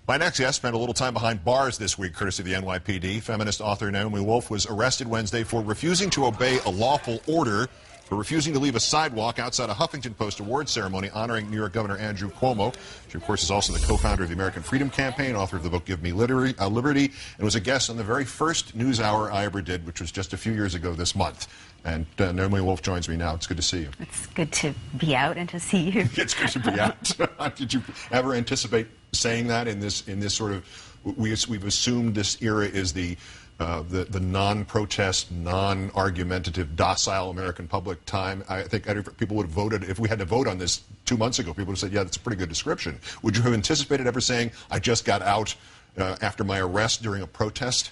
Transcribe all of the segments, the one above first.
My next guest spent a little time behind bars this week, courtesy of the NYPD. Feminist author Naomi was arrested Wednesday for refusing to obey a lawful order, for refusing to leave a sidewalk outside a Huffington Post award ceremony honoring New York Governor Andrew Cuomo. She, of course, is also the co-founder of the American Freedom Campaign, author of the book Give Me Liberty, and was a guest on the very first NewsHour I ever did, which was just a few years ago this month. And Naomi Wolf joins me now. It's good to see you. It's good to be out and to see you. It's good to be out. Did you ever anticipate saying that in this sort of, we've assumed this era is the non-protest, non-argumentative, docile American public time? I think people would have voted, if we had to vote on this 2 months ago, people would have said, yeah, that's a pretty good description. Would you have anticipated ever saying, I just got out after my arrest during a protest?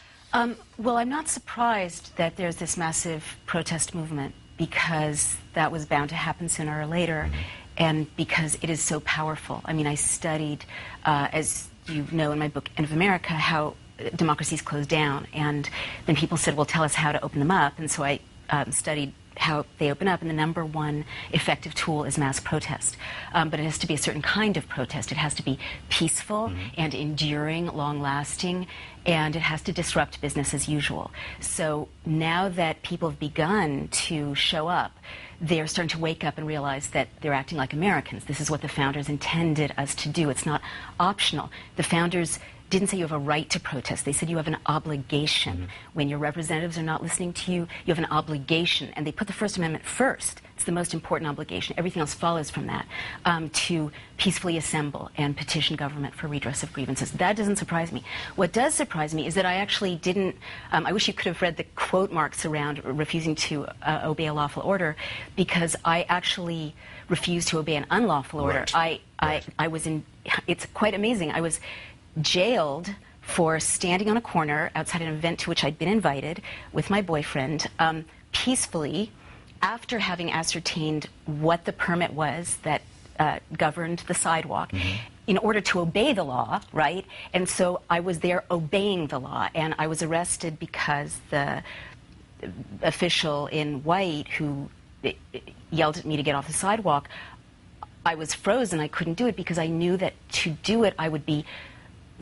Well, I'm not surprised that there's this massive protest movement, because that was bound to happen sooner or later, and because it is so powerful. I mean, I studied, as you know in my book, End of America, how democracies close down, and then people said, well, tell us how to open them up, and so I studied how they open up, and the number one effective tool is mass protest. But it has to be a certain kind of protest. It has to be peaceful and enduring, long-lasting, and it has to disrupt business as usual. So now that people have begun to show up, they're starting to wake up and realize that they're acting like Americans. This is what the founders intended us to do. It's not optional. The founders didn't say you have a right to protest. They said you have an obligation. When your representatives are not listening to you, you have an obligation. And they put the First Amendment first. It's the most important obligation. Everything else follows from that, to peacefully assemble and petition government for redress of grievances. That doesn't surprise me. What does surprise me is that I actually didn't, I wish you could have read the quote marks around refusing to obey a lawful order, because I actually refused to obey an unlawful order. Right. I was in, it's quite amazing. I was jailed for standing on a corner outside an event to which I'd been invited with my boyfriend, peacefully, after having ascertained what the permit was that governed the sidewalk, in order to obey the law, right? And so I was there obeying the law, and I was arrested because the official in white who yelled at me to get off the sidewalk, I was frozen. I couldn't do it because I knew that to do it I would be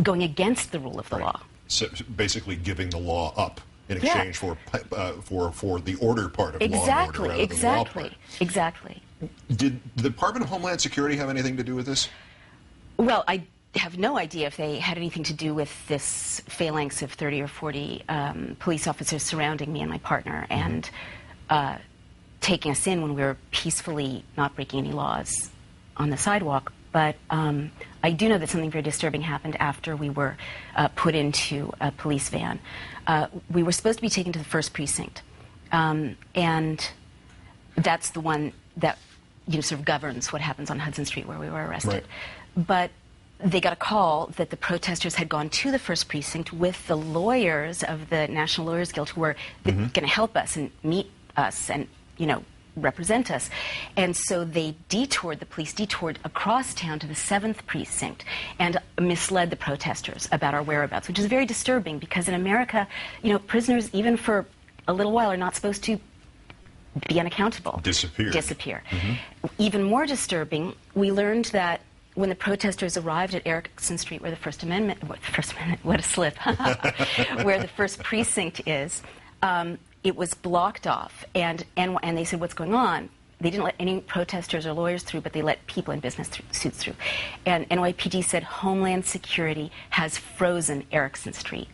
going against the rule of the law. So basically giving the law up in exchange for the order part of law and order rather than the law part. Exactly. Did the Department of Homeland Security have anything to do with this? Well, I have no idea if they had anything to do with this phalanx of 30 or 40 police officers surrounding me and my partner and taking us in when we were peacefully not breaking any laws on the sidewalk. But I do know that something very disturbing happened after we were put into a police van. We were supposed to be taken to the first precinct, and that's the one that sort of governs what happens on Hudson Street where we were arrested. Right. But they got a call that the protesters had gone to the first precinct with the lawyers of the National Lawyers Guild, who were going to help us and meet us and represent us. And so they the police detoured across town to the 7th precinct and misled the protesters about our whereabouts, which is very disturbing, because in America, prisoners, even for a little while, are not supposed to be unaccountable. Disappear. Even more disturbing, we learned that when the protesters arrived at Erickson Street, where the First Amendment, what a slip, where the first precinct is, it was blocked off, and they said, what's going on? They didn't let any protesters or lawyers through, but they let people in business suits through. And NYPD said Homeland Security has frozen Erickson Street.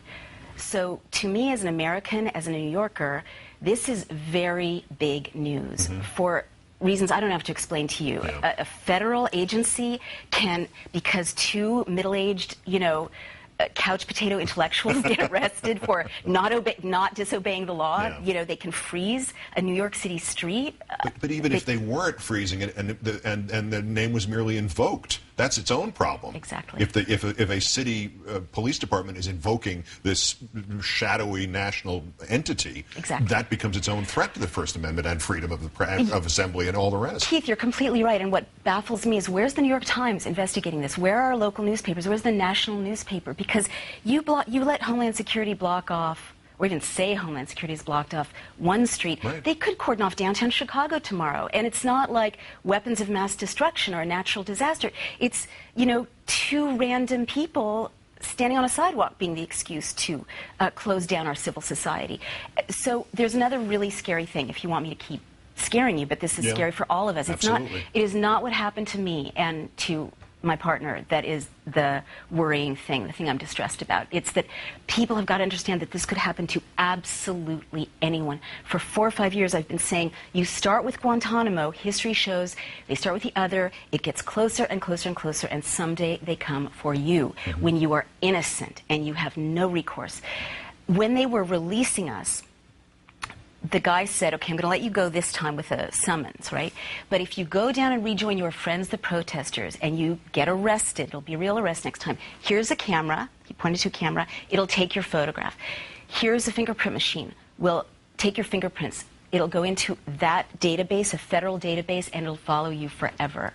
So to me, as an American, as a New Yorker, this is very big news for reasons I don't have to explain to you. A federal agency can, because two middle-aged, couch potato intellectuals get arrested for not disobeying the law. They can freeze a New York City street. But even if they weren't freezing it, and the name was merely invoked, that's its own problem. Exactly. If a city police department is invoking this shadowy national entity, that becomes its own threat to the First Amendment and freedom of assembly and all the rest. Keith, you're completely right. And what baffles me is, where's the New York Times investigating this? Where are our local newspapers? Where's the national newspaper? Because you let Homeland Security block off, or even say Homeland Security has blocked off one street. They could cordon off downtown Chicago tomorrow. And it's not like weapons of mass destruction or a natural disaster. It's, two random people standing on a sidewalk being the excuse to close down our civil society. So there's another really scary thing, if you want me to keep scaring you, but this is scary for all of us. Absolutely. It is not what happened to me and to my partner that is the worrying thing, the thing I'm distressed about. It's that people have got to understand that this could happen to absolutely anyone. For 4 or 5 years I've been saying, you start with Guantanamo, history shows they start with the other, it gets closer and closer and closer, and someday they come for you when you are innocent and you have no recourse. When they were releasing us, the guy said, okay, I'm going to let you go this time with a summons, right? But if you go down and rejoin your friends, the protesters, and you get arrested, it'll be a real arrest next time. Here's a camera. He pointed to a camera. It'll take your photograph. Here's a fingerprint machine. We'll take your fingerprints. It'll go into that database, a federal database, and it'll follow you forever.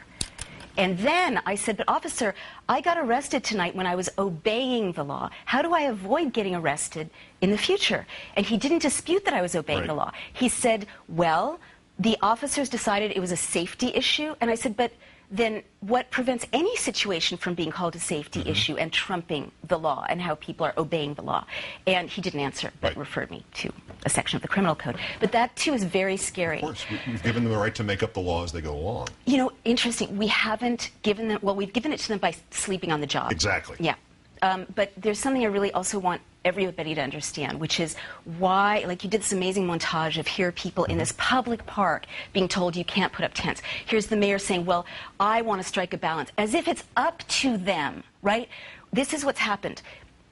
And then I said, but officer, I got arrested tonight when I was obeying the law. How do I avoid getting arrested in the future? And he didn't dispute that I was obeying the law. He said, well, the officers decided it was a safety issue. And I said, but then what prevents any situation from being called a safety issue and trumping the law and how people are obeying the law? And he didn't answer, but referred me to a section of the criminal code. But that, too, is very scary. Of course. We've given them the right to make up the law as they go along. You know, interesting. We haven't given them, well, we've given it to them by sleeping on the job. Exactly. Yeah. But there's something I really also want everybody to understand, which is why, like you did this amazing montage of here people in this public park being told you can't put up tents. Here's the mayor saying, well, I want to strike a balance, as if it's up to them, right? This is what's happened.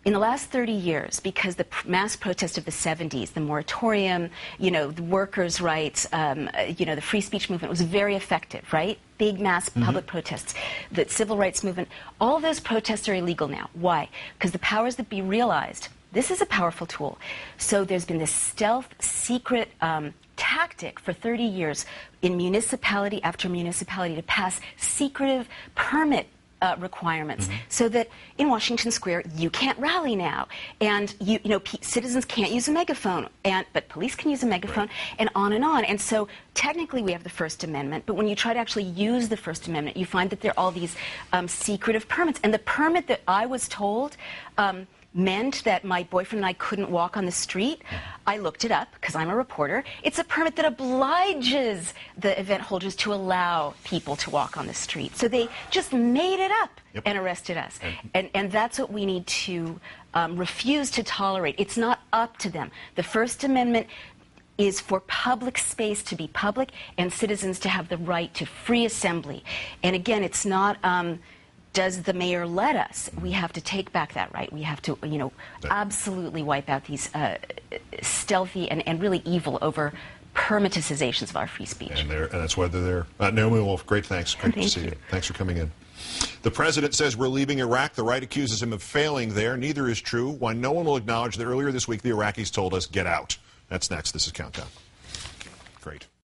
In the last 30 years, because the mass protest of the 70s, the moratorium, you know, the workers' rights, you know, the free speech movement was very effective, right? Big mass public protests. The civil rights movement, all of those protests are illegal now. Why? Because the powers that be realized this is a powerful tool. So there's been this stealth, secret tactic for 30 years in municipality after municipality to pass secretive permit requirements, so that in Washington Square you can't rally now, and you know citizens can't use a megaphone, but police can use a megaphone, and on and on. And so technically we have the First Amendment, but when you try to actually use the First Amendment, you find that there are all these secretive permits. And the permit that I was told meant that my boyfriend and I couldn't walk on the street. I looked it up because I'm a reporter. It's a permit that obliges the event holders to allow people to walk on the street. So they just made it up and arrested us. And that's what we need to refuse to tolerate. It's not up to them. The First Amendment is for public space to be public and citizens to have the right to free assembly. And again, it's not does the mayor let us? We have to take back that right. We have to, you know, absolutely wipe out these stealthy and really evil over permiticizations of our free speech. And that's why they're there. Naomi Wolf, great thanks. Great to see you. Thanks for coming in. The president says we're leaving Iraq. The right accuses him of failing there. Neither is true. Why no one will acknowledge that earlier this week the Iraqis told us, get out. That's next. This is Countdown. Great.